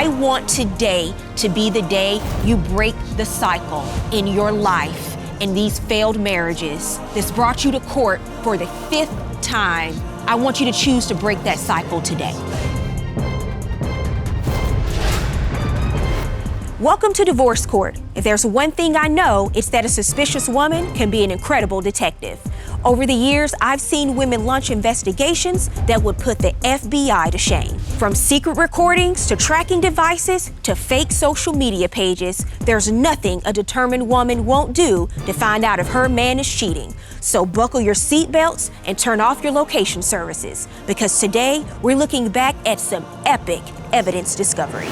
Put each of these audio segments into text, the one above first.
I want today to be the day you break the cycle in your life in these failed marriages that's brought you to court for the 5th time. I want you to choose to break that cycle today. Welcome to divorce court. If there's one thing I know, it's that a suspicious woman can be an incredible detective. Over the years, I've seen women launch investigations that would put the FBI to shame. From secret recordings to tracking devices to fake social media pages, there's nothing a determined woman won't do to find out if her man is cheating. So buckle your seatbelts and turn off your location services, because today we're looking back at some epic evidence discovery.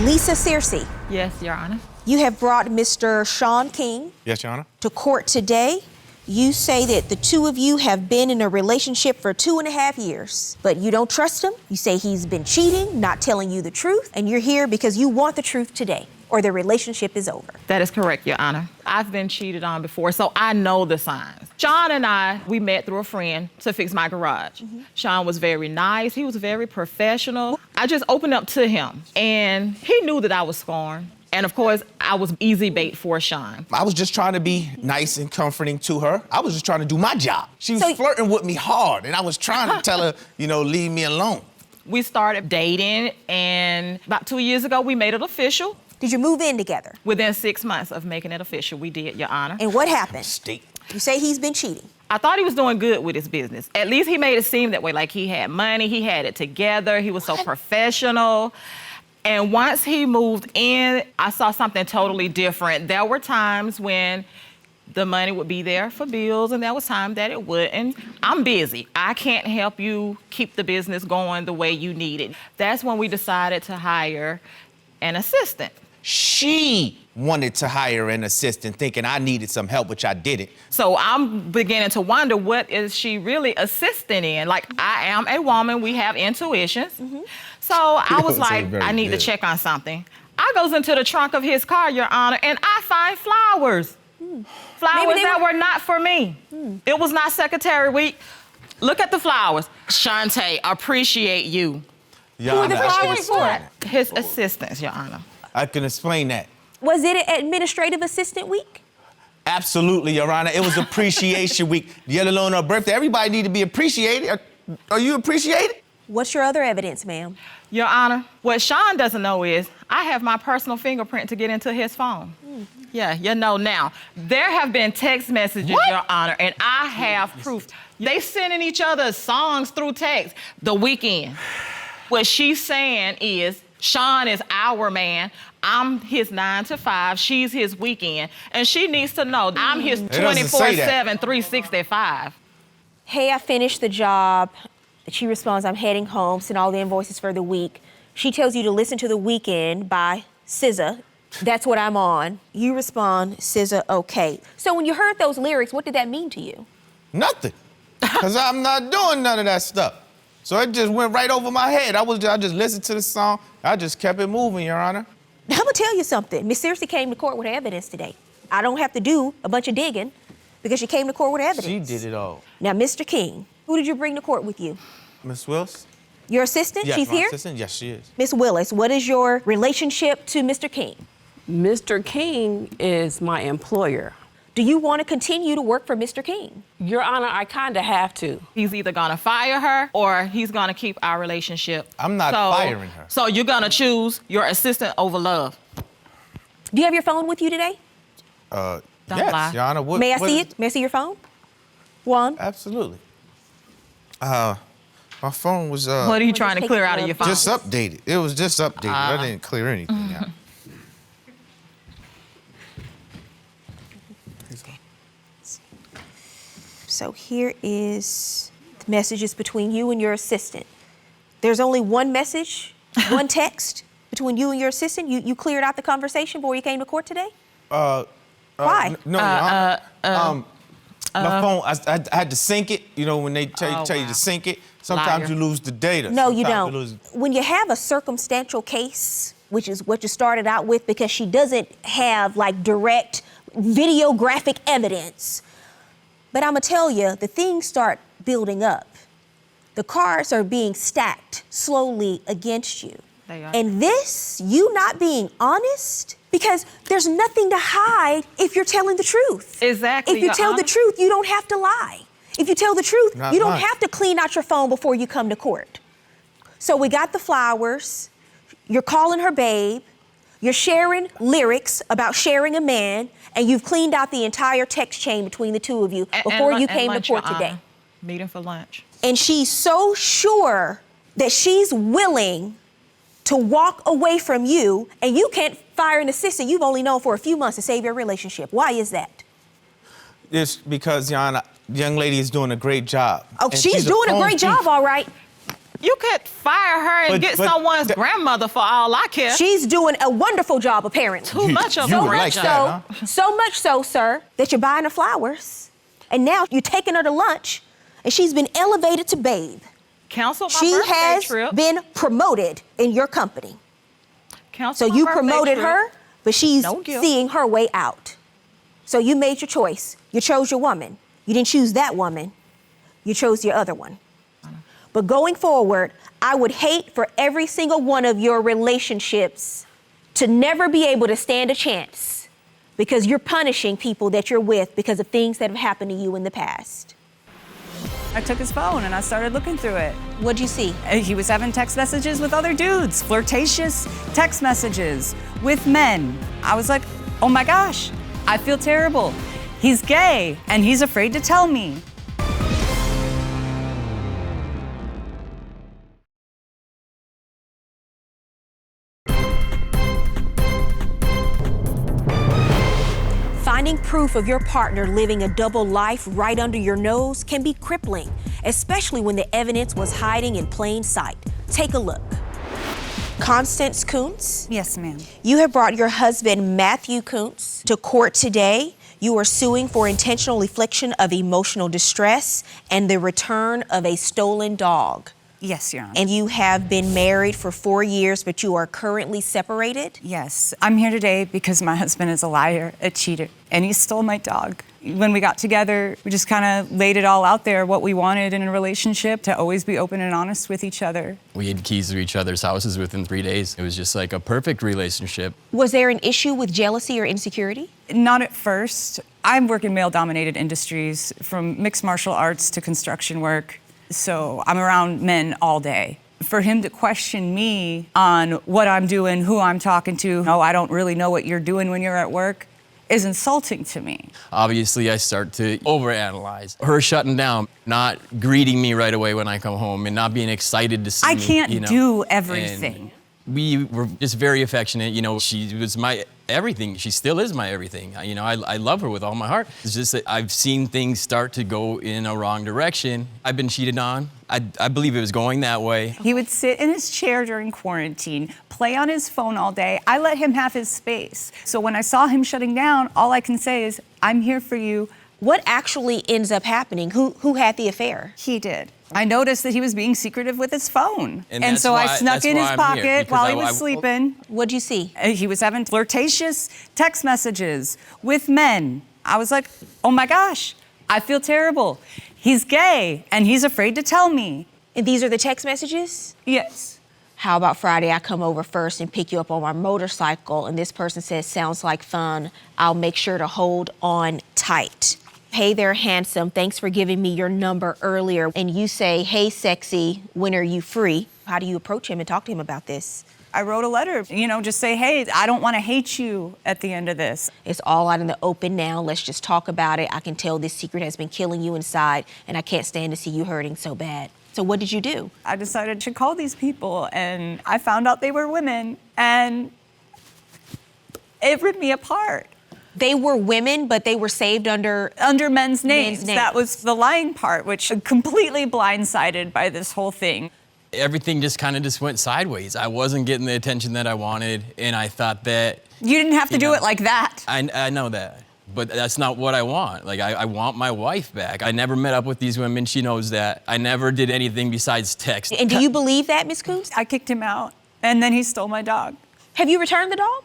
Lisa Searcy. Yes, Your Honor. You have brought Mr. Sean King. Yes, Your Honor. To court today. You say that the two of you have been in a relationship for 2.5 years, but you don't trust him. You say he's been cheating, not telling you the truth, and you're here because you want the truth today, or the relationship is over. That is correct, Your Honor. I've been cheated on before, so I know the signs. Sean and we met through a friend to fix my garage. Sean was very nice. He was very professional. I just opened up to him, and he knew that I was scorned. And of course, I was easy bait for Sean. I was just trying to be nice and comforting to her. I was just trying to do my job. She was flirting with me hard, and I was trying to tell her, leave me alone. We started dating, and about 2 years ago, we made it official. Did you move in together? Within 6 months of making it official, we did, Your Honor. And what happened? State. You say he's been cheating. I thought he was doing good with his business. At least he made it seem that way, like he had money, he had it together, he was so professional. And once he moved in, I saw something totally different. There were times when the money would be there for bills, and there was time that it wouldn't. I'm busy. I can't help you keep the business going the way you need it. That's when we decided to hire an assistant. She wanted to hire an assistant thinking I needed some help, which I didn't. So I'm beginning to wonder, what is she really assisting in? Like, I am a woman, we have intuitions. So I was like, I need to check on something. I goes into the trunk of his car, Your Honor, and I find flowers. Flowers that were not for me. It was not Secretary Week. Look at the flowers. Shantae, appreciate you. Your Who are Honor, the flowers for? His assistants, Your Honor. I can explain that. Was it an administrative assistant week? Absolutely, Your Honor. It was appreciation week. Let alone her birthday. Everybody need to be appreciated. Are you appreciated? What's your other evidence, ma'am? Your Honor, what Sean doesn't know is I have my personal fingerprint to get into his phone. Yeah, you know now. There have been text messages, Your Honor, and I have proof. They sending each other songs through text. The Weeknd. What she's saying is, Sean is our man. I'm his 9 to 5. She's his weekend. And she needs to know I'm his 24/7, 365. Hey, I finished the job. She responds, I'm heading home, send all the invoices for the week. She tells you to listen to The Weeknd by SZA. That's what I'm on. You respond, SZA, okay. So when you heard those lyrics, what did that mean to you? Nothing. Because I'm not doing none of that stuff. So it just went right over my head. I just listened to the song. I just kept it moving, Your Honor. I'm gonna tell you something. Miss Searcy came to court with evidence today. I don't have to do a bunch of digging because she came to court with evidence. She did it all. Now, Mr. King, who did you bring to court with you? Miss Wills? Your assistant? Yes, She's my here? assistant? Yes, she is. Miss Willis, what is your relationship to Mr. King? Mr. King is my employer. Do you want to continue to work for Mr. King? Your Honor, I kind of have to. He's either gonna fire her or he's gonna keep our relationship. I'm not firing her. So you're gonna choose your assistant over love. Do you have your phone with you today? Don't yes, lie. Your Honor. May I see it? May I see your phone? Juan? Absolutely. My phone was What are you trying to clear out of your phone? just updated. It was just updated. I didn't clear anything out. So here is the messages between you and your assistant. There's only one message, one text between you and your assistant. You cleared out the conversation before you came to court today? Why? No, Your Honor. My phone, I had to sync it. You know, when they tell you to sync it, sometimes Liar. you lose the data. No, you Sometimes don't. When you have a circumstantial case, which is what you started out with, because she doesn't have like direct videographic evidence. But I'm gonna tell you, the things start building up. The cards are being stacked slowly against you. They are. And this, you not being honest, because there's nothing to hide if you're telling the truth. Exactly, If you Your tell the Honor. truth, you don't have to lie. If you tell the truth, Not you don't much. have to clean out your phone before you come to court. So we got the flowers. You're calling her babe. You're sharing lyrics about sharing a man, and you've cleaned out the entire text chain between the two of you before you came to court today. Meeting for lunch. And she's so sure that she's willing to walk away from you, and you can't fire an assistant you've only known for a few months to save your relationship. Why is that? It's because, Your Honor, the young lady is doing a great job. Oh, And she's doing a phone great job, thief. all right. You could fire her and But- get but someone's the- grandmother for all I care. She's doing a wonderful job, apparently. Too much of you a would great like job. that, huh? So much so, sir, that you're buying her flowers, and now you're taking her to lunch, and she's been elevated to babe. Cancel my She birthday has trip. been promoted in your company. Cancel So my you birthday promoted trip. her, but she's No guilt. seeing her way out. So you made your choice. You chose your woman. You didn't choose that woman. You chose your other one. But going forward, I would hate for every single one of your relationships to never be able to stand a chance because you're punishing people that you're with because of things that have happened to you in the past. I took his phone and I started looking through it. What'd you see? He was having text messages with other dudes, flirtatious text messages with men. I was like, oh my gosh, I feel terrible. He's gay and he's afraid to tell me. Finding proof of your partner living a double life right under your nose can be crippling, especially when the evidence was hiding in plain sight. Take a look. Constance Kuntz, Yes, ma'am. you have brought your husband, Matthew Kuntz, to court today. You are suing for intentional infliction of emotional distress and the return of a stolen dog. Yes, Your Honor. And you have been married for 4 years, but you are currently separated. Yes, I'm here today because my husband is a liar, a cheater, and he stole my dog. When we got together, we just kind of laid it all out there, what we wanted in a relationship, to always be open and honest with each other. We had keys to each other's houses within 3 days. It was just like a perfect relationship. Was there an issue with jealousy or insecurity? Not at first. I work in male-dominated industries, from mixed martial arts to construction work. So I'm around men all day. For him to question me on what I'm doing, who I'm talking to, no, I don't really know what you're doing when you're at work, is insulting to me. Obviously, I start to overanalyze. Her shutting down, not greeting me right away when I come home, and not being excited to see I me. can't you know. do everything. And we were just very affectionate. You know, she was my everything. She still is my everything. You know, I love her with all my heart. It's just that I've seen things start to go in a wrong direction. I've been cheated on. I believe it was going that way. He would sit in his chair during quarantine, play on his phone all day. I let him have his space. So when I saw him shutting down, all I can say is, I'm here for you. What actually ends up happening? Who had the affair? He did. I noticed that he was being secretive with his phone. And And that's so I why- snuck that's in why his I'm here, pocket because while he I- was I- sleeping. What'd you see? He was having flirtatious text messages with men. I was like, oh my gosh, I feel terrible. He's gay and he's afraid to tell me. And these are the text messages? Yes. How about Friday, I come over first and pick you up on my motorcycle, and this person says, sounds like fun. I'll make sure to hold on tight. Hey there, handsome. Thanks for giving me your number earlier. And you say, hey, sexy, when are you free? How do you approach him and talk to him about this? I wrote a letter, just say, hey, I don't want to hate you at the end of this. It's all out in the open now. Let's just talk about it. I can tell this secret has been killing you inside, and I can't stand to see you hurting so bad. So what did you do? I decided to call these people, and I found out they were women, and it ripped me apart. They were women, but they were saved under Men's names. names. That was the lying part, which completely blindsided by this whole thing. Everything just kind of just went sideways. I wasn't getting the attention that I wanted, and I thought that... You didn't have to do it like that. I know that, but that's not what I want. Like, I want my wife back. I never met up with these women. She knows that. I never did anything besides text. And do you believe that, Ms. Coons? I kicked him out, and then he stole my dog. Have you returned the dog?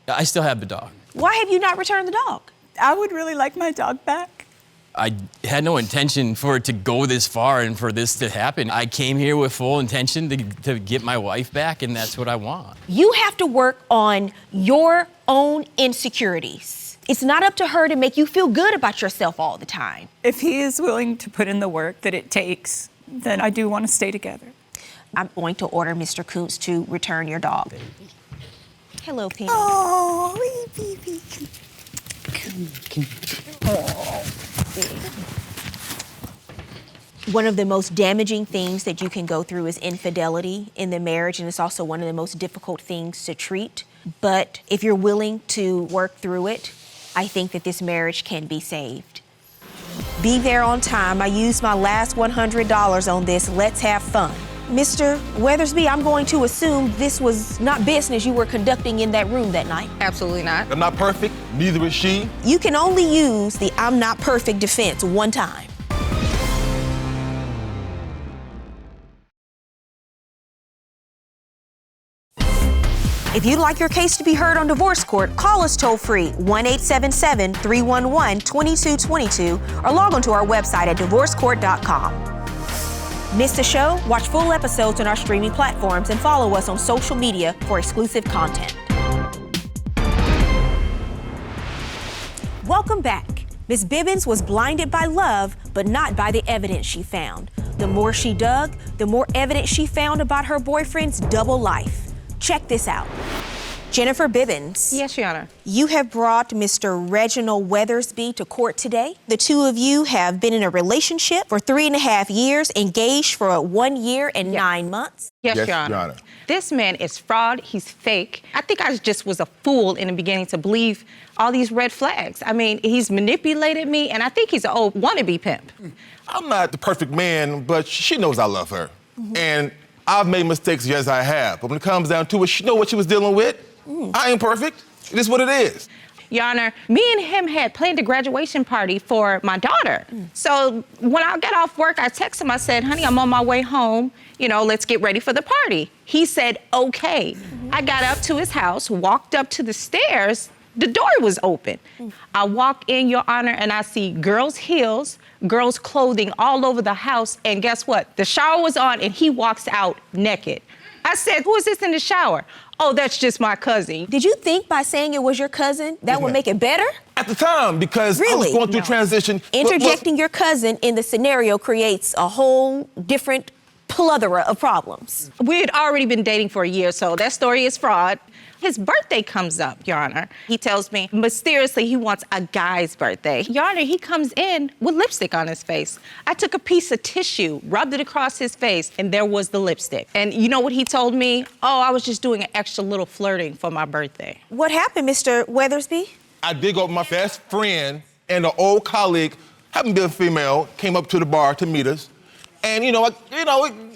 I still have the dog. Why have you not returned the dog? I would really like my dog back. I had no intention for it to go this far and for this to happen. I came here with full intention to get my wife back, and that's what I want. You have to work on your own insecurities. It's not up to her to make you feel good about yourself all the time. If he is willing to put in the work that it takes, then I do want to stay together. I'm going to order Mr. Kuntz to return your dog. Hello, Penny. Oh, baby. One of the most damaging things that you can go through is infidelity in the marriage, and it's also one of the most difficult things to treat. But if you're willing to work through it, I think that this marriage can be saved. Be there on time. I used my last $100 on this. Let's have fun. Mr. Weathersby, I'm going to assume this was not business you were conducting in that room that night. Absolutely not. I'm not perfect, neither is she. You can only use the I'm not perfect defense one time. If you'd like your case to be heard on divorce court, call us toll-free 1-877-311-2222 or log on to our website at divorcecourt.com. Miss the show? Watch full episodes on our streaming platforms and follow us on social media for exclusive content. Welcome back. Ms. Bibbins was blinded by love, but not by the evidence she found. The more she dug, the more evidence she found about her boyfriend's double life. Check this out. Jennifer Bibbins. Yes, Your Honor. You have brought Mr. Reginald Weathersby to court today. The two of you have been in a relationship for 3.5 years, engaged for 1 year and 9 months. Yes, Your Honor. This man is fraud. He's fake. I think I just was a fool in the beginning to believe all these red flags. I mean, he's manipulated me, and I think he's an old wannabe pimp. I'm not the perfect man, but she knows I love her. And I've made mistakes, yes, I have. But when it comes down to it, she knows what she was dealing with. I ain't perfect. It is what it is. Your Honor, me and him had planned a graduation party for my daughter. So when I got off work, I texted him. I said, honey, I'm on my way home. You know, let's get ready for the party. He said, okay. I got up to his house, walked up to the stairs. The door was open. I walk in, Your Honor, and I see girls' heels, girls' clothing all over the house. And guess what? The shower was on, and he walks out naked. I said, who is this in the shower? Oh, that's just my cousin. Did you think by saying it was your cousin that would make it better? At the time, because I was going through transition. Interjecting your cousin in the scenario creates a whole different plethora of problems. We had already been dating for a year, so that story is fraud. His birthday comes up, Your Honor. He tells me mysteriously he wants a guy's birthday. Your Honor, he comes in with lipstick on his face. I took a piece of tissue, rubbed it across his face, and there was the lipstick. And you know what he told me? Oh, I was just doing an extra little flirting for my birthday. What happened, Mr. Weathersby? I did go with my best friend and an old colleague, happened to be a female, came up to the bar to meet us. And, it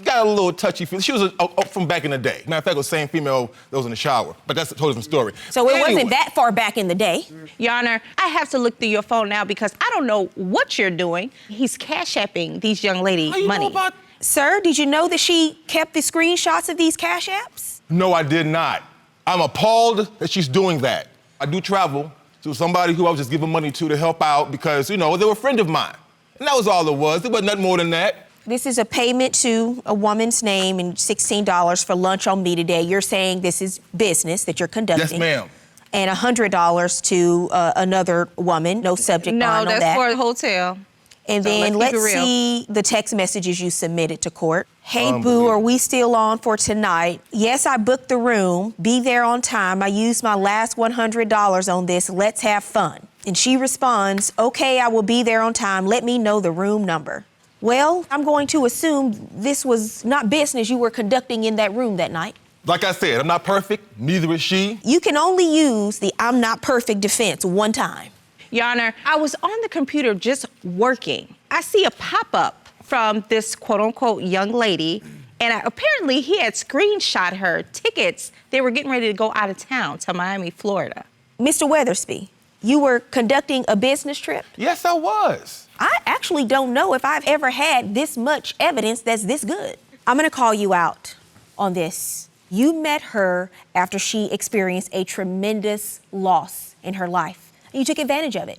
got a little touchy feeling. She was from back in the day. Matter of fact, it was the same female that was in the shower. But that's a totally different story. So it wasn't that far back in the day. Your Honor, I have to look through your phone now because I don't know what you're doing. He's cash-apping these young ladies money. Sir, did you know that she kept the screenshots of these cash apps? No, I did not. I'm appalled that she's doing that. I do travel to somebody who I was just giving money to help out because, they were a friend of mine. And that was all it was. There wasn't nothing more than that. This is a payment to a woman's name and $16 for lunch on me today. You're saying this is business that you're conducting. Yes, ma'am. And $100 to another woman, no subject line on that. No, that's for the hotel. And then let's see the text messages you submitted to court. Hey, boo, are we still on for tonight? Yes, I booked the room. Be there on time. I used my last $100 on this. Let's have fun. And she responds, okay, I will be there on time. Let me know the room number. Well, I'm going to assume this was not business you were conducting in that room that night. Like I said, I'm not perfect, neither is she. You can only use the I'm not perfect defense one time. Your Honor, I was on the computer just working. I see a pop-up from this quote-unquote young lady, and apparently he had screenshot her tickets. They were getting ready to go out of town to Miami, Florida. Mr. Weathersby, you were conducting a business trip? Yes, I was. I actually don't know if I've ever had this much evidence that's this good. I'm gonna call you out on this. You met her after she experienced a tremendous loss in her life. And you took advantage of it.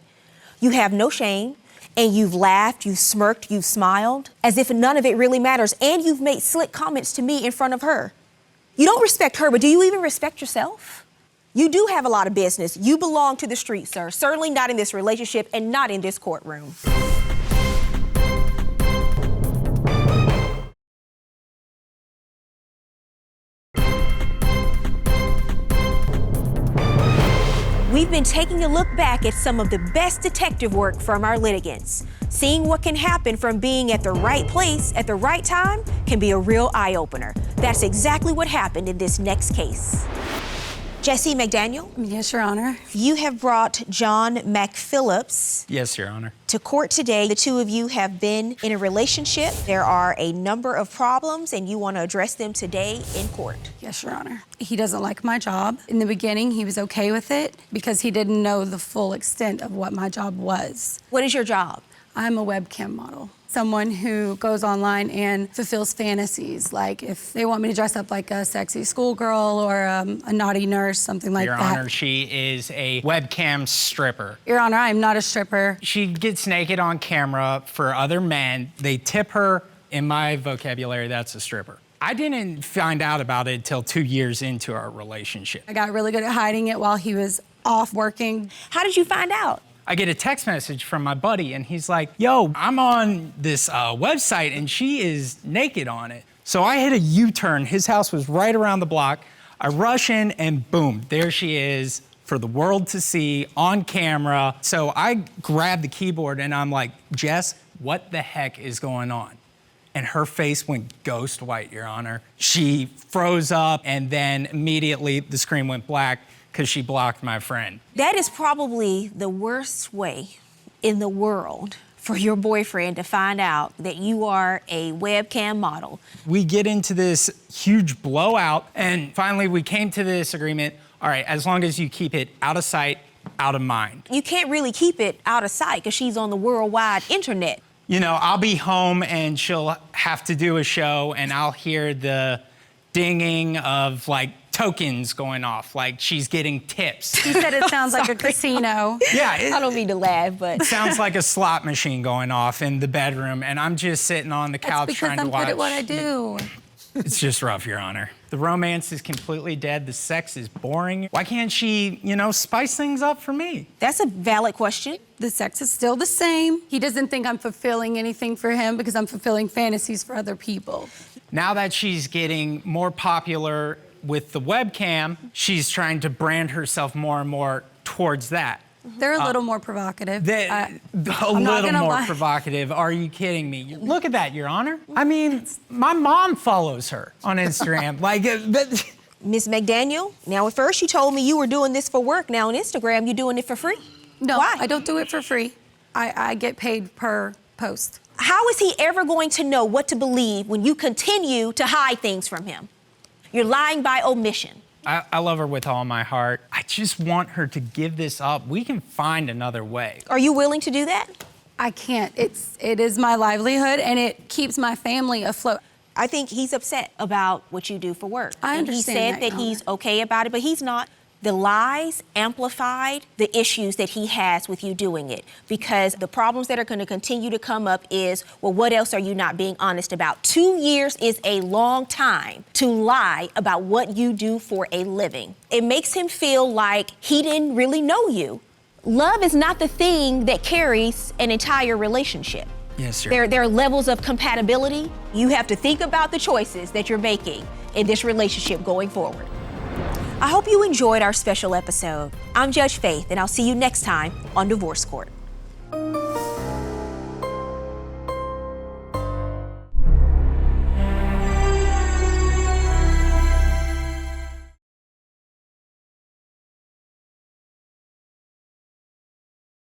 You have no shame, and you've laughed, you've smirked, you've smiled, as if none of it really matters, and you've made slick comments to me in front of her. You don't respect her, but do you even respect yourself? You do have a lot of business. You belong to the street, sir. Certainly not in this relationship and not in this courtroom. We've been taking a look back at some of the best detective work from our litigants. Seeing what can happen from being at the right place at the right time can be a real eye-opener. That's exactly what happened in this next case. Jesse McDaniel? Yes, Your Honor. You have brought John McPhillips Yes, Your Honor. to court today. The two of you have been in a relationship. There are a number of problems, and you want to address them today in court. Yes, Your Honor. He doesn't like my job. In the beginning, he was okay with it because he didn't know the full extent of what my job was. What is your job? I'm a webcam model. Someone who goes online and fulfills fantasies, like if they want me to dress up like a sexy schoolgirl or a naughty nurse, something like Your that. Honor, she is a webcam stripper. Your Honor, I'm not a stripper. She gets naked on camera for other men. They tip her. In my vocabulary, that's a stripper. I didn't find out about it until 2 years into our relationship. I got really good at hiding it while he was off working. How did you find out? I get a text message from my buddy, and he's like, yo, I'm on this website, and she is naked on it. So I hit a U-turn. His house was right around the block. I rush in, and boom, there she is for the world to see on camera. So I grabbed the keyboard, and I'm like, Jess, what the heck is going on? And her face went ghost white, Your Honor. She froze up, and then immediately the screen went black because she blocked my friend. That is probably the worst way in the world for your boyfriend to find out that you are a webcam model. We get into this huge blowout, and finally we came to this agreement. All right, as long as you keep it out of sight, out of mind. You can't really keep it out of sight because she's on the worldwide internet. You know, I'll be home and she'll have to do a show, and I'll hear the dinging of like tokens going off, like she's getting tips. He said it sounds like a casino. Yeah, I don't mean to laugh, but it sounds like a slot machine going off in the bedroom, and I'm just sitting on the couch That's trying because to I'm watch. good at what I do. It's just rough, Your Honor. The romance is completely dead. The sex is boring. Why can't she, spice things up for me? that's a valid question. The sex is still the same. He doesn't think I'm fulfilling anything for him because I'm fulfilling fantasies for other people. Now that she's getting more popular with the webcam, she's trying to brand herself more and more towards that. They're a little more provocative. A little more provocative. Are you kidding me? Look at that, Your Honor. I mean, my mom follows her on Instagram. Ms. McDaniel, now at first you told me you were doing this for work. Now on Instagram, you're doing it for free. No, Why? I don't do it for free. I get paid per post. How is he ever going to know what to believe when you continue to hide things from him? You're lying by omission. I love her with all my heart. I just want her to give this up. We can find another way. Are you willing to do that? I can't. It is my livelihood, and it keeps my family afloat. I think he's upset about what you do for work. I And understand he said that, that Your he's Honor. okay about it, but he's not. The lies amplified the issues that he has with you doing it, because the problems that are going to continue to come up is, well, what else are you not being honest about? 2 years is a long time to lie about what you do for a living. It makes him feel like he didn't really know you. Love is not the thing that carries an entire relationship. Yes, sir. There are levels of compatibility. You have to think about the choices that you're making in this relationship going forward. I hope you enjoyed our special episode. I'm Judge Faith, and I'll see you next time on Divorce Court.